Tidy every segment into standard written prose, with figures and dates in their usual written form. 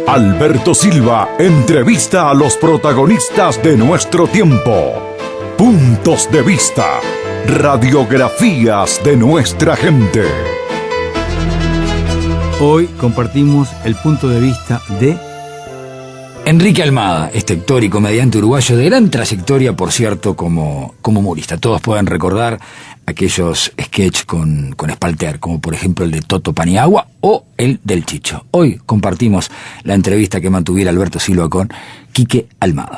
Alberto Silva entrevista a los protagonistas de nuestro tiempo. Puntos de vista. Radiografías de nuestra gente. Hoy compartimos el punto de vista de Enrique Almada, este actor y comediante uruguayo de gran trayectoria, por cierto, como humorista. Todos pueden recordar aquellos sketches con Espalter, como por ejemplo el de Toto Paniagua o el del Chicho. Hoy compartimos la entrevista que mantuviera Alberto Silva con Quique Almada.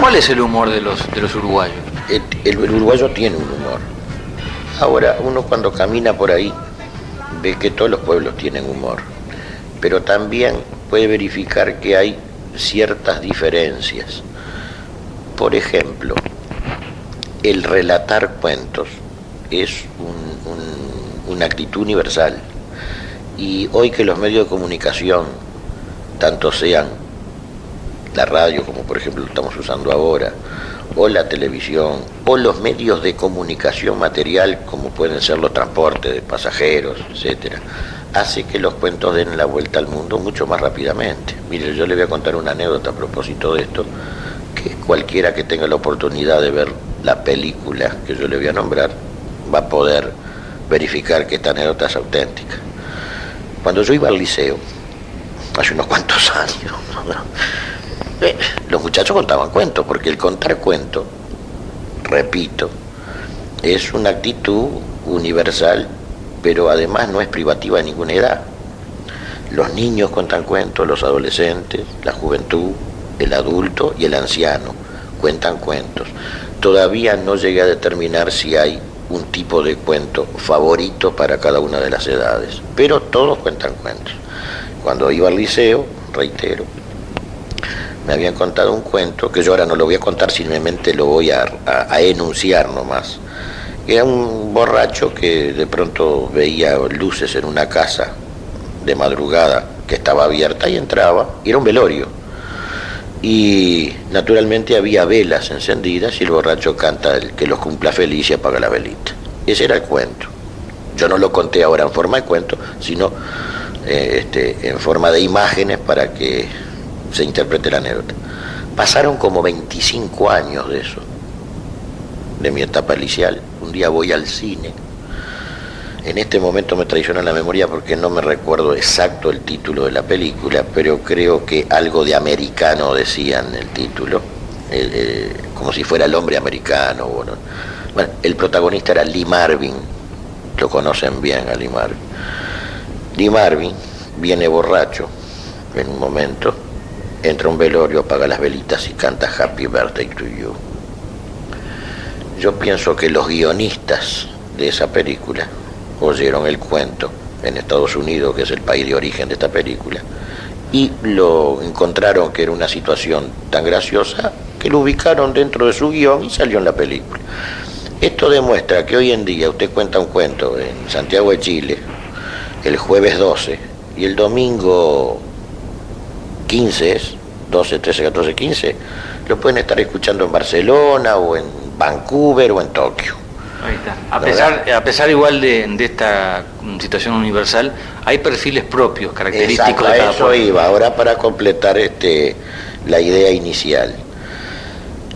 ¿Cuál es el humor de los uruguayos? El uruguayo tiene un humor. Ahora, uno cuando camina por ahí ve que todos los pueblos tienen humor, pero también puede verificar que hay ciertas diferencias. Por ejemplo, el relatar cuentos es una actitud universal, y hoy que los medios de comunicación, tanto sean la radio, como por ejemplo lo estamos usando ahora, o la televisión, o los medios de comunicación material, como pueden ser los transportes de pasajeros, etcétera, hace que los cuentos den la vuelta al mundo mucho más rápidamente. Mire, yo le voy a contar una anécdota a propósito de esto, que cualquiera que tenga la oportunidad de ver la película que yo le voy a nombrar va a poder verificar que esta anécdota es auténtica. Cuando yo iba al liceo, hace unos cuantos años, los muchachos contaban cuentos, porque el contar cuentos, repito, es una actitud universal, pero además no es privativa de ninguna edad. Los niños cuentan cuentos, los adolescentes, la juventud, el adulto y el anciano cuentan cuentos. Todavía no llegué a determinar si hay un tipo de cuento favorito para cada una de las edades, pero todos cuentan cuentos. Cuando iba al liceo, reitero, me habían contado un cuento, que yo ahora no lo voy a contar, simplemente lo voy a enunciar nomás. Era un borracho que de pronto veía luces en una casa de madrugada que estaba abierta y entraba, y era un velorio. Y naturalmente había velas encendidas y el borracho canta el que los cumpla feliz y apaga la velita. Ese era el cuento. Yo no lo conté ahora en forma de cuento, sino en forma de imágenes para que se interprete la anécdota. Pasaron como 25 años de eso, de mi etapa inicial. Un día voy al cine. En este momento me traiciona la memoria porque no me recuerdo exacto el título de la película, pero creo que algo de americano decía en el título, como si fuera el hombre americano. Bueno, el protagonista era Lee Marvin, lo conocen bien a Lee Marvin. Lee Marvin viene borracho en un momento, entra a un velorio, apaga las velitas y canta Happy Birthday to You. Yo pienso que los guionistas de esa película oyeron el cuento en Estados Unidos, que es el país de origen de esta película, y lo encontraron que era una situación tan graciosa que lo ubicaron dentro de su guión y salió en la película. Esto demuestra que hoy en día usted cuenta un cuento en Santiago de Chile el jueves 12 y el domingo 15 es 12, 13, 14, 15, lo pueden estar escuchando en Barcelona o en Vancouver o en Tokio. Ahí está. A pesar igual de esta situación universal, hay perfiles propios, característicos. Exacto, de cada eso pueblo. iba. Ahora, para completar la idea inicial.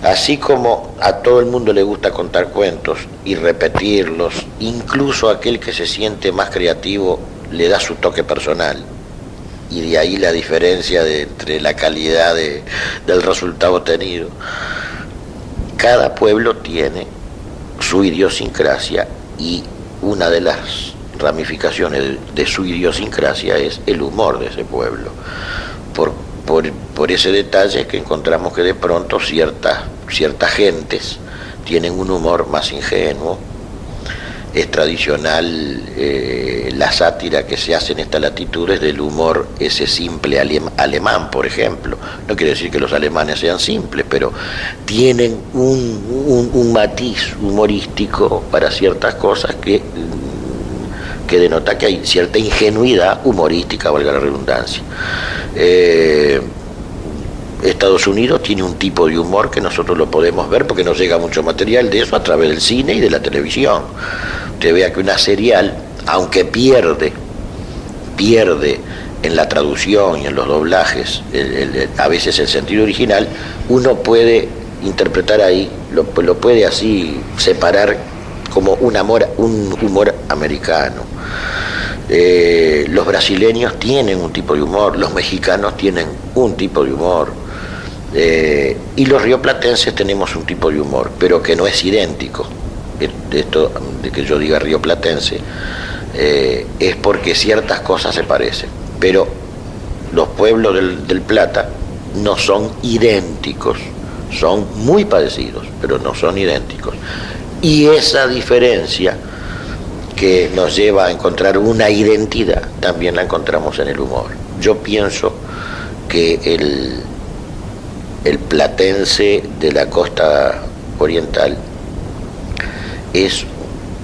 Así como a todo el mundo le gusta contar cuentos y repetirlos, incluso aquel que se siente más creativo le da su toque personal. Y de ahí la diferencia entre la calidad del resultado obtenido. Cada pueblo tiene su idiosincrasia, y una de las ramificaciones de su idiosincrasia es el humor de ese pueblo. Por ese detalle que encontramos que de pronto ciertas gentes tienen un humor más ingenuo. Es tradicional la sátira que se hace en estas latitudes del humor ese simple alemán, por ejemplo. No quiere decir que los alemanes sean simples, pero tienen un matiz humorístico para ciertas cosas que denota que hay cierta ingenuidad humorística, valga la redundancia. Estados Unidos tiene un tipo de humor que nosotros lo podemos ver porque nos llega mucho material de eso a través del cine y de la televisión. usted vea que una serial, aunque pierde en la traducción y en los doblajes a veces el sentido original, uno puede interpretar ahí, lo puede así separar como un humor americano. Los brasileños tienen un tipo de humor, los mexicanos tienen un tipo de humor, y los rioplatenses tenemos un tipo de humor, pero que no es idéntico. Esto de que yo diga rioplatense es porque ciertas cosas se parecen, pero los pueblos del Plata no son idénticos, son muy parecidos, pero no son idénticos. Y esa diferencia que nos lleva a encontrar una identidad, también la encontramos en el humor. Yo pienso que el platense de la costa oriental es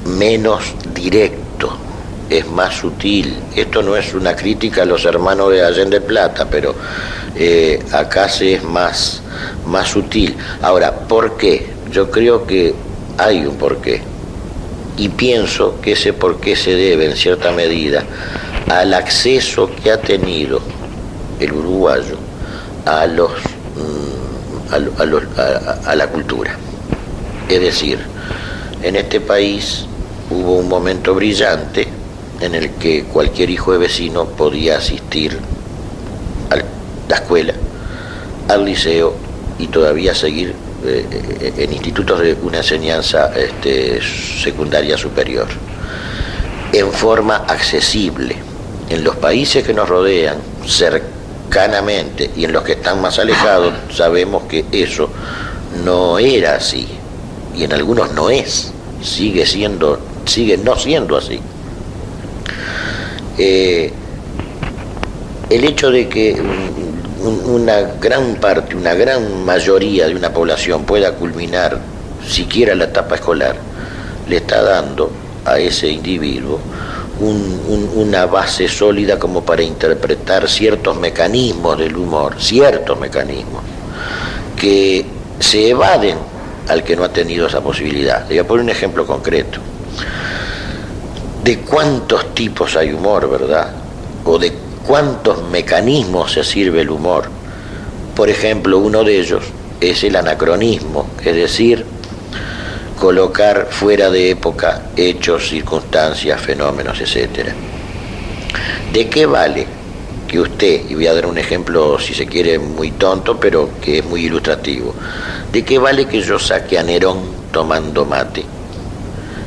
menos directo, es más sutil. Esto no es una crítica a los hermanos de Allende Plata, pero acá se es más sutil. Ahora, ¿por qué? Yo creo que hay un porqué, y pienso que ese porqué se debe en cierta medida al acceso que ha tenido el uruguayo a la cultura. Es decir, en este país hubo un momento brillante en el que cualquier hijo de vecino podía asistir a la escuela, al liceo y todavía seguir en institutos de una enseñanza secundaria superior, en forma accesible. En los países que nos rodean, cercanamente, y en los que están más alejados, sabemos que eso no era así, y en algunos no es, sigue no siendo así. El hecho de que una gran parte, una gran mayoría de una población pueda culminar siquiera la etapa escolar, le está dando a ese individuo una base sólida como para interpretar ciertos mecanismos del humor, ciertos mecanismos que se evaden al que no ha tenido esa posibilidad. Le voy a poner un ejemplo concreto. ¿De cuántos tipos hay humor, verdad? O de cuántos mecanismos se sirve el humor. Por ejemplo, uno de ellos es el anacronismo, es decir, colocar fuera de época hechos, circunstancias, fenómenos, etc. ¿De qué vale que usted, y voy a dar un ejemplo si se quiere muy tonto, pero que es muy ilustrativo, de qué vale que yo saque a Nerón tomando mate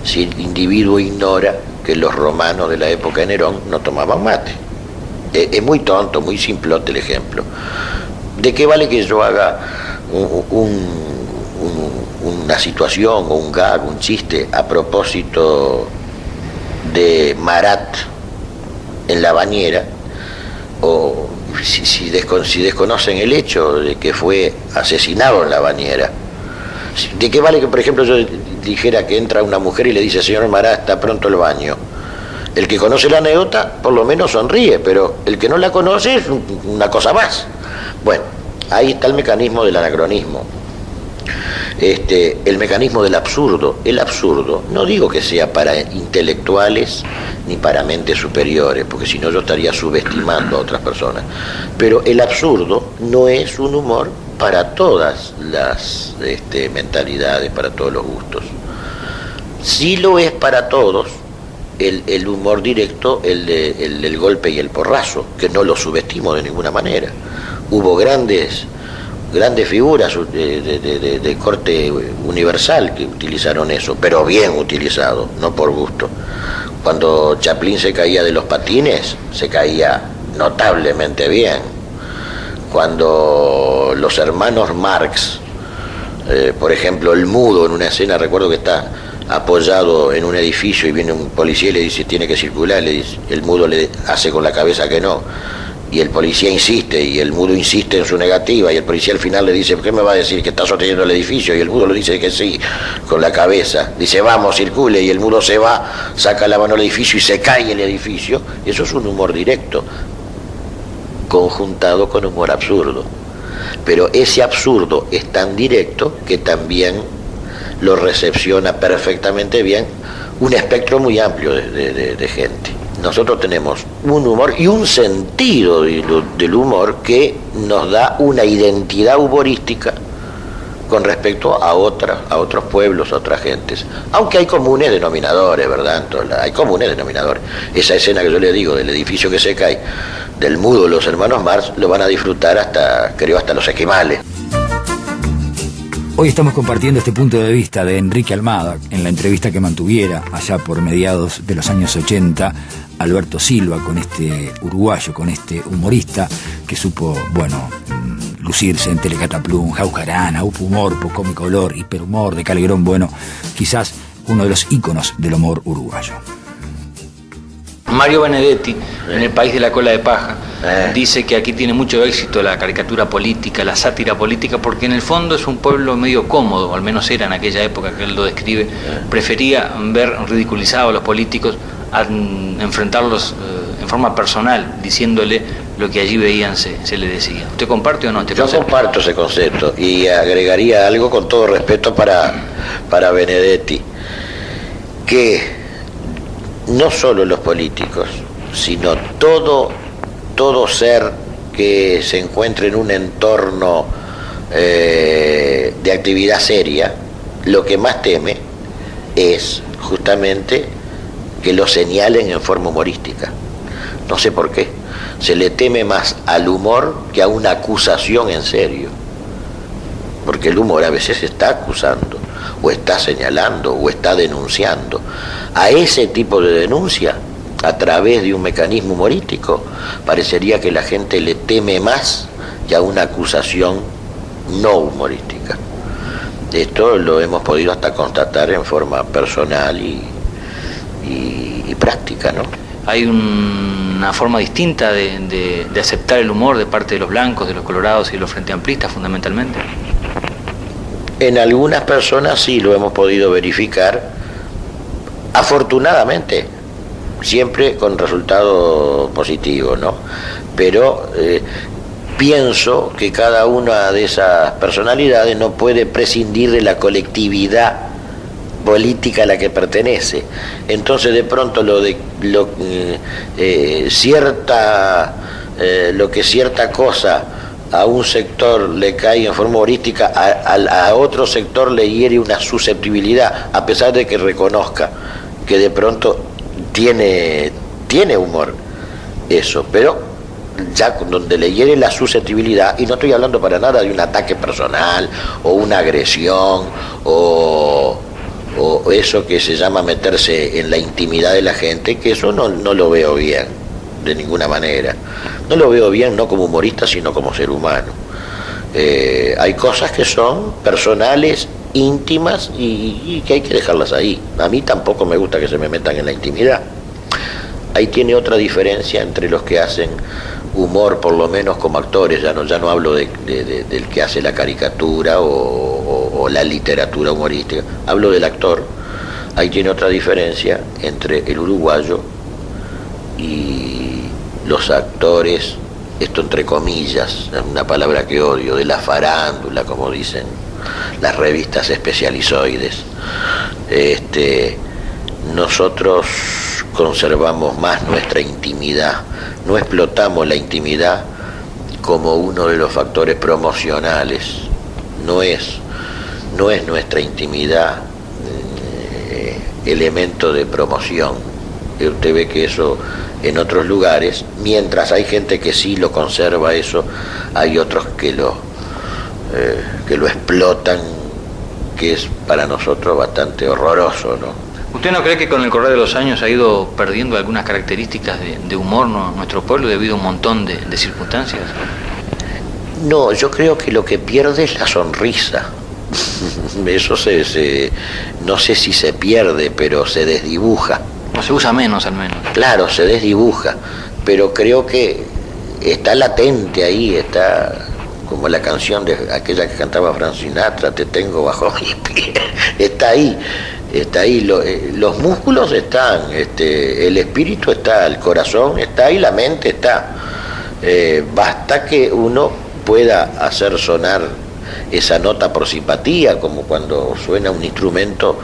si el individuo ignora que los romanos de la época de Nerón no tomaban mate? Es muy tonto, muy simplote el ejemplo. ¿De qué vale que yo haga una situación o un gag, un chiste a propósito de Marat en la bañera, o si desconocen el hecho de que fue asesinado en la bañera? ¿De qué vale que, por ejemplo, yo dijera que entra una mujer y le dice: señor Marat, está pronto el baño? El que conoce la anécdota por lo menos sonríe, pero el que no la conoce es una cosa más. Bueno, ahí está el mecanismo del anacronismo. El mecanismo del absurdo. El absurdo, no digo que sea para intelectuales ni para mentes superiores, porque si no yo estaría subestimando a otras personas, pero el absurdo no es un humor para todas las mentalidades, para todos los gustos. Sí lo es para todos el humor directo, el del golpe y el porrazo, que no lo subestimo de ninguna manera. Hubo grandes figuras de corte universal que utilizaron eso, pero bien utilizado, no por gusto. Cuando Chaplin se caía de los patines, se caía notablemente bien. Cuando los hermanos Marx, por ejemplo, el mudo en una escena, recuerdo que está apoyado en un edificio y viene un policía y le dice: tiene que circular, le dice, el mudo le hace con la cabeza que no, y el policía insiste, y el mudo insiste en su negativa, y el policía al final le dice: ¿qué me va a decir? ¿Que está sosteniendo el edificio? Y el mudo le dice que sí, con la cabeza. Dice: vamos, circule, y el mudo se va, saca la mano al edificio y se cae el edificio. Eso es un humor directo, conjuntado con humor absurdo. Pero ese absurdo es tan directo que también lo recepciona perfectamente bien un espectro muy amplio de gente. Nosotros tenemos un humor y un sentido del humor que nos da una identidad humorística con respecto a otros pueblos, a otras gentes. Aunque hay comunes denominadores, ¿verdad? Hay comunes denominadores. Esa escena que yo le digo del edificio que se cae, del mudo de los hermanos Marx, lo van a disfrutar hasta los esquimales. Hoy estamos compartiendo este punto de vista de Enrique Almada en la entrevista que mantuviera allá por mediados de los años 80 Alberto Silva, con este uruguayo, con este humorista que supo, bueno, lucirse en Telecataplum, Jaujarana, Upumor, Pocomicolor, Hiperhumor, de Calderón, bueno, quizás uno de los íconos del humor uruguayo. Mario Benedetti, en El País de la Cola de Paja, dice que aquí tiene mucho éxito la caricatura política, la sátira política, porque en el fondo es un pueblo medio cómodo, o al menos era en aquella época que él lo describe. Prefería ver ridiculizados a los políticos a enfrentarlos en forma personal, diciéndole lo que allí veían se le decía. ¿Usted comparte o no este concepto? Yo comparto ese concepto y agregaría algo con todo respeto para Benedetti, que no solo los políticos, sino todo ser que se encuentre en un entorno de actividad seria, lo que más teme es justamente que lo señalen en forma humorística. No sé por qué. Se le teme más al humor que a una acusación en serio. Porque el humor a veces está acusando, o está señalando, o está denunciando. A ese tipo de denuncia, a través de un mecanismo humorístico, parecería que la gente le teme más que a una acusación no humorística. Esto lo hemos podido hasta constatar en forma personal y práctica, ¿no? Hay una forma distinta de aceptar el humor de parte de los blancos, de los colorados y de los frente amplistas, fundamentalmente. En algunas personas sí lo hemos podido verificar, afortunadamente, siempre con resultado positivo, ¿no? Pero pienso que cada una de esas personalidades no puede prescindir de la colectividad política a la que pertenece. Entonces de pronto lo que cierta cosa a un sector le cae en forma humorística, a otro sector le hiere una susceptibilidad, a pesar de que reconozca que de pronto tiene humor eso, pero ya donde le hiere la susceptibilidad, y no estoy hablando para nada de un ataque personal o una agresión o eso que se llama meterse en la intimidad de la gente, que eso no lo veo bien de ninguna manera. No lo veo bien no como humorista, sino como ser humano. Hay cosas que son personales, íntimas, y que hay que dejarlas ahí. A mí tampoco me gusta que se me metan en la intimidad. Ahí tiene otra diferencia entre los que hacen humor, por lo menos como actores. Ya no hablo del que hace la caricatura o la literatura humorística. Hablo del actor. Ahí tiene otra diferencia entre el uruguayo y los actores, esto entre comillas, es una palabra que odio, de la farándula, como dicen las revistas especializoides. Nosotros conservamos más nuestra intimidad, no explotamos la intimidad como uno de los factores promocionales. No es nuestra intimidad elemento de promoción. Usted ve que eso en otros lugares, mientras hay gente que sí lo conserva eso, hay otros que lo explotan, que es para nosotros bastante horroroso, ¿no? ¿Usted no cree que con el correr de los años ha ido perdiendo algunas características de humor nuestro pueblo debido a un montón de circunstancias? No, yo creo que lo que pierde es la sonrisa. Eso no sé si se pierde, pero se desdibuja. O se usa menos, al menos. Claro, se desdibuja, pero creo que está latente ahí, está como la canción de aquella que cantaba Frank Sinatra, te tengo bajo mis pies. Está ahí, los músculos están, el espíritu está, el corazón está y la mente está. Basta que uno pueda hacer sonar esa nota por simpatía, como cuando suena un instrumento.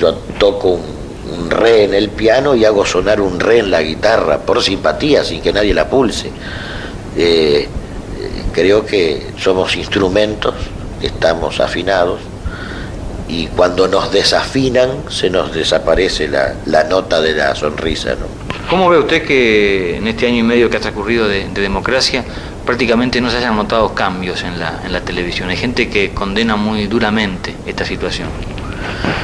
Yo toco un re en el piano y hago sonar un re en la guitarra, por simpatía, sin que nadie la pulse. Creo que somos instrumentos, estamos afinados, y cuando nos desafinan se nos desaparece la nota de la sonrisa, ¿no? ¿Cómo ve usted que en este año y medio que ha transcurrido de democracia prácticamente no se hayan notado cambios en la televisión? Hay gente que condena muy duramente esta situación.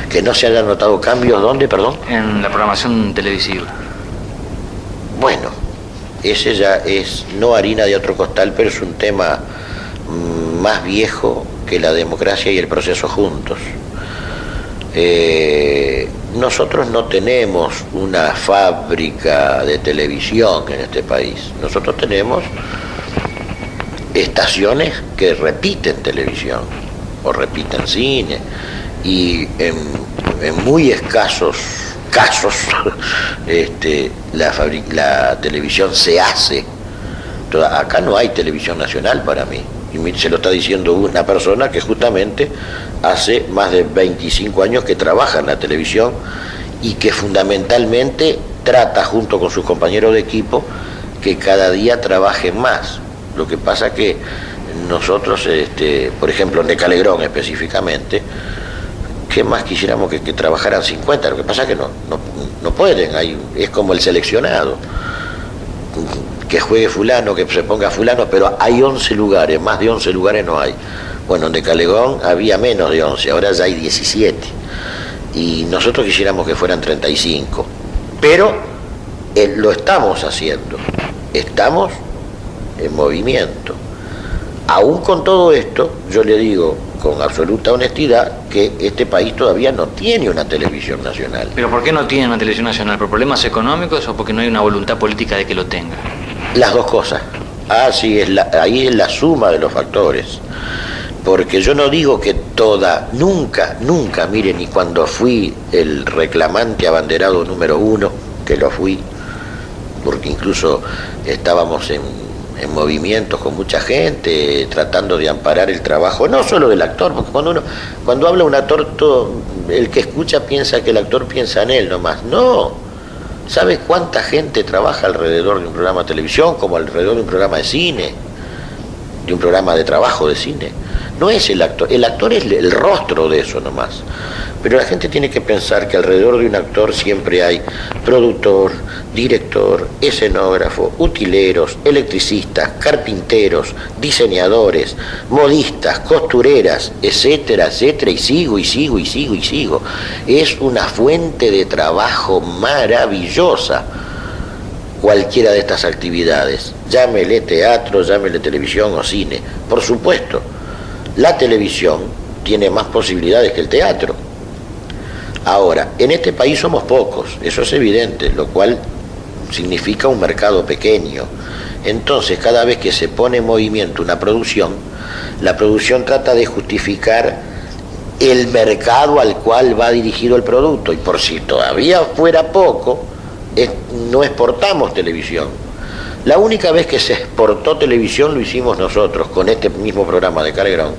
¿Que no se hayan notado cambios dónde, perdón? En la programación televisiva. Bueno, ese ya es no harina de otro costal, pero es un tema más viejo que la democracia y el proceso juntos. Nosotros no tenemos una fábrica de televisión en este país. Nosotros tenemos estaciones que repiten televisión o repiten cine, y en muy escasos casos la televisión se hace. Acá no hay televisión nacional para mí, y se lo está diciendo una persona que justamente hace más de 25 años que trabaja en la televisión y que fundamentalmente trata junto con sus compañeros de equipo que cada día trabajen más. Lo que pasa que nosotros, por ejemplo en Decalegrón específicamente, ¿qué más quisiéramos que trabajaran 50? Lo que pasa es que no pueden, es como el seleccionado. Que juegue fulano, que se ponga fulano, pero hay 11 lugares, más de 11 lugares no hay. Bueno, en Decalegrón había menos de 11, ahora ya hay 17. Y nosotros quisiéramos que fueran 35. Pero lo estamos haciendo. Estamos en movimiento. Aún con todo esto, yo le digo con absoluta honestidad que este país todavía no tiene una televisión nacional. ¿Pero por qué no tiene una televisión nacional? ¿Por problemas económicos o porque no hay una voluntad política de que lo tenga? Las dos cosas. Sí, ahí es la suma de los factores. Porque yo no digo que nunca, miren, y cuando fui el reclamante abanderado número 1, que lo fui, porque incluso estábamos en movimientos con mucha gente, tratando de amparar el trabajo, no solo del actor, porque cuando habla un actor, el que escucha piensa que el actor piensa en él nomás. No, ¿sabes cuánta gente trabaja alrededor de un programa de televisión, como alrededor de un programa de cine, de un programa de trabajo de cine? No es el actor es el rostro de eso nomás. Pero la gente tiene que pensar que alrededor de un actor siempre hay productor, director, escenógrafo, utileros, electricistas, carpinteros, diseñadores, modistas, costureras, etcétera, etcétera, y sigo. Es una fuente de trabajo maravillosa cualquiera de estas actividades. Llámele teatro, llámele televisión o cine. Por supuesto, la televisión tiene más posibilidades que el teatro. Ahora, en este país somos pocos, eso es evidente, lo cual significa un mercado pequeño. Entonces, cada vez que se pone en movimiento una producción, la producción trata de justificar el mercado al cual va dirigido el producto. Y por si todavía fuera poco, no exportamos televisión. La única vez que se exportó televisión lo hicimos nosotros, con este mismo programa de Decalegrón.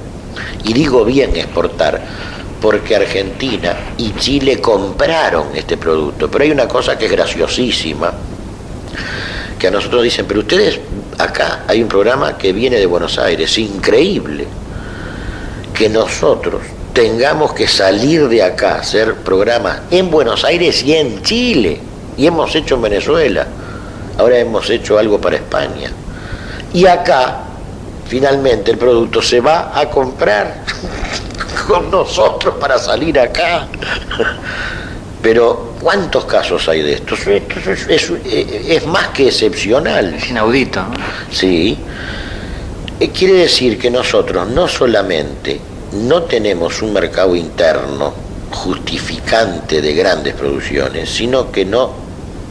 Y digo bien exportar, porque Argentina y Chile compraron este producto. Pero hay una cosa que es graciosísima, que a nosotros dicen, pero ustedes, acá hay un programa que viene de Buenos Aires, increíble, que nosotros tengamos que salir de acá a hacer programas en Buenos Aires y en Chile, y hemos hecho en Venezuela, ahora hemos hecho algo para España, y acá, finalmente, el producto se va a comprar con nosotros para salir acá. Pero ¿cuántos casos hay de esto? Es más que excepcional. Es inaudito, ¿no? Sí. Quiere decir que nosotros no solamente no tenemos un mercado interno justificante de grandes producciones, sino que no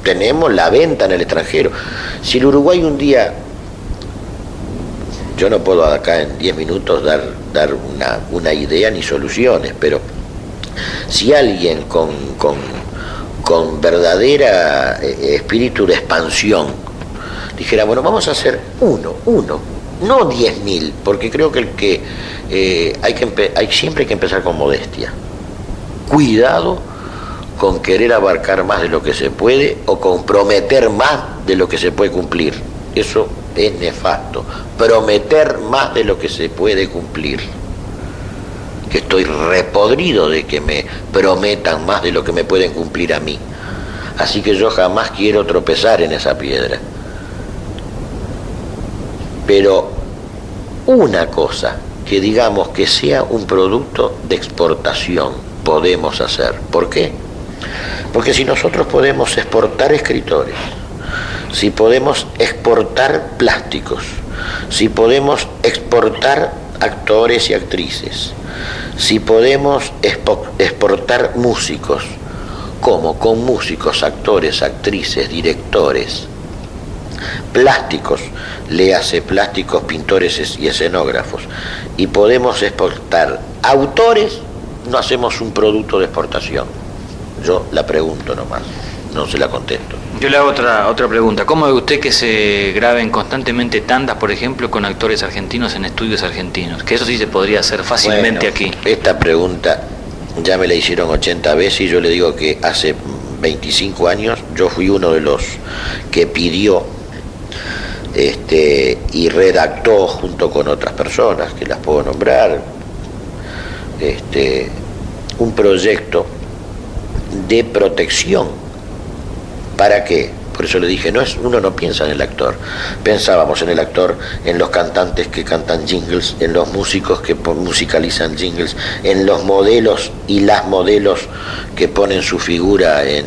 tenemos la venta en el extranjero. Si el Uruguay un día... Yo no puedo acá en 10 minutos dar una idea ni soluciones, pero si alguien con verdadera espíritu de expansión dijera, bueno, vamos a hacer uno, no 10.000, porque creo que siempre hay que empezar con modestia. Cuidado con querer abarcar más de lo que se puede o con prometer más de lo que se puede cumplir. Eso es nefasto. Prometer más de lo que se puede cumplir. Que estoy repodrido de que me prometan más de lo que me pueden cumplir a mí. Así que yo jamás quiero tropezar en esa piedra. Pero una cosa, que digamos que sea un producto de exportación, podemos hacer. ¿Por qué? Porque si nosotros podemos exportar escritores, si podemos exportar plásticos, si podemos exportar actores y actrices, si podemos exportar músicos, como con músicos, actores, actrices, directores, plásticos, léase plásticos, pintores y escenógrafos, y podemos exportar autores, no hacemos un producto de exportación. Yo la pregunto nomás, no se la contesto. Yo le hago otra pregunta. ¿Cómo ve usted que se graben constantemente tandas, por ejemplo, con actores argentinos en estudios argentinos? Que eso sí se podría hacer fácilmente aquí. Esta pregunta ya me la hicieron 80 veces y yo le digo que hace 25 años yo fui uno de los que pidió y redactó junto con otras personas que las puedo nombrar un proyecto de protección. ¿Para qué? Por eso le dije, uno no piensa en el actor. Pensábamos en el actor, en los cantantes que cantan jingles, en los músicos que musicalizan jingles, en los modelos y las modelos que ponen su figura en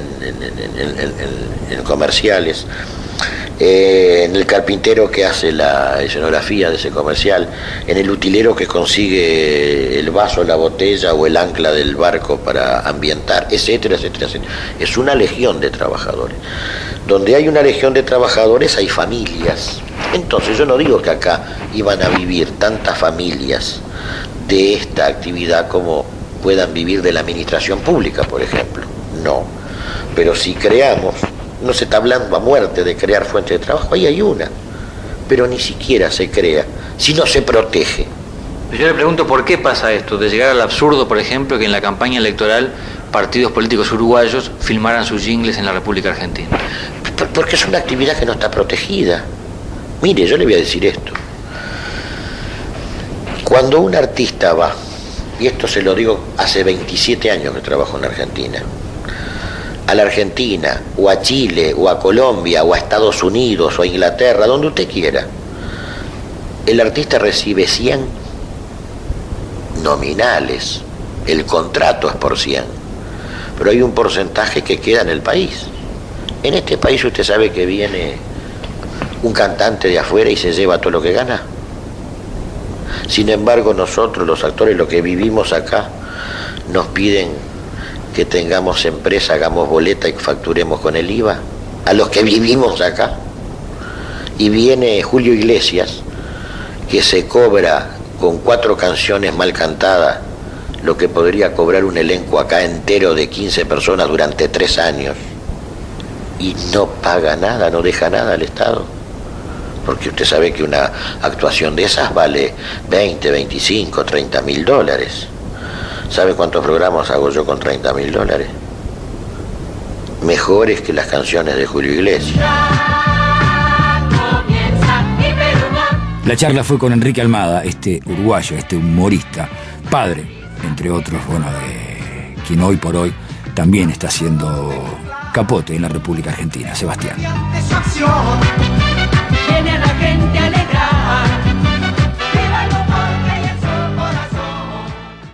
comerciales, en el carpintero que hace la escenografía de ese comercial, en el utilero que consigue el vaso, la botella o el ancla del barco para ambientar, etcétera, etcétera, etcétera. Es una legión de trabajadores. Donde hay una legión de trabajadores hay familias. Entonces yo no digo que acá iban a vivir tantas familias de esta actividad como puedan vivir de la administración pública, por ejemplo. No. Pero si creamos, no se está hablando a muerte de crear fuentes de trabajo, ahí hay una, pero ni siquiera se crea, si no se protege. Yo le pregunto por qué pasa esto, de llegar al absurdo, por ejemplo, que en la campaña electoral partidos políticos uruguayos filmaran sus jingles en la República Argentina. Porque es una actividad que no está protegida. Mire, yo le voy a decir esto. Cuando un artista va, y esto se lo digo hace 27 años que trabajo en Argentina, a la Argentina, o a Chile, o a Colombia, o a Estados Unidos, o a Inglaterra, donde usted quiera, el artista recibe 100 nominales, el contrato es por 100, pero hay un porcentaje que queda en el país. En este país usted sabe que viene un cantante de afuera y se lleva todo lo que gana. Sin embargo, nosotros, los actores, lo que vivimos acá, nos piden que tengamos empresa, hagamos boleta y facturemos con el IVA, a los que vivimos acá. Y viene Julio Iglesias, que se cobra con 4 canciones mal cantadas lo que podría cobrar un elenco acá entero de 15 personas durante 3 años, y no paga nada, no deja nada al Estado. Porque usted sabe que una actuación de esas vale 20, 25, 30 mil dólares. ¿Sabe cuántos programas hago yo con 30 mil dólares? Mejores que las canciones de Julio Iglesias. La charla fue con Enrique Almada, este uruguayo, este humorista, padre, entre otros, quien hoy por hoy también está haciendo capote en la República Argentina, Sebastián.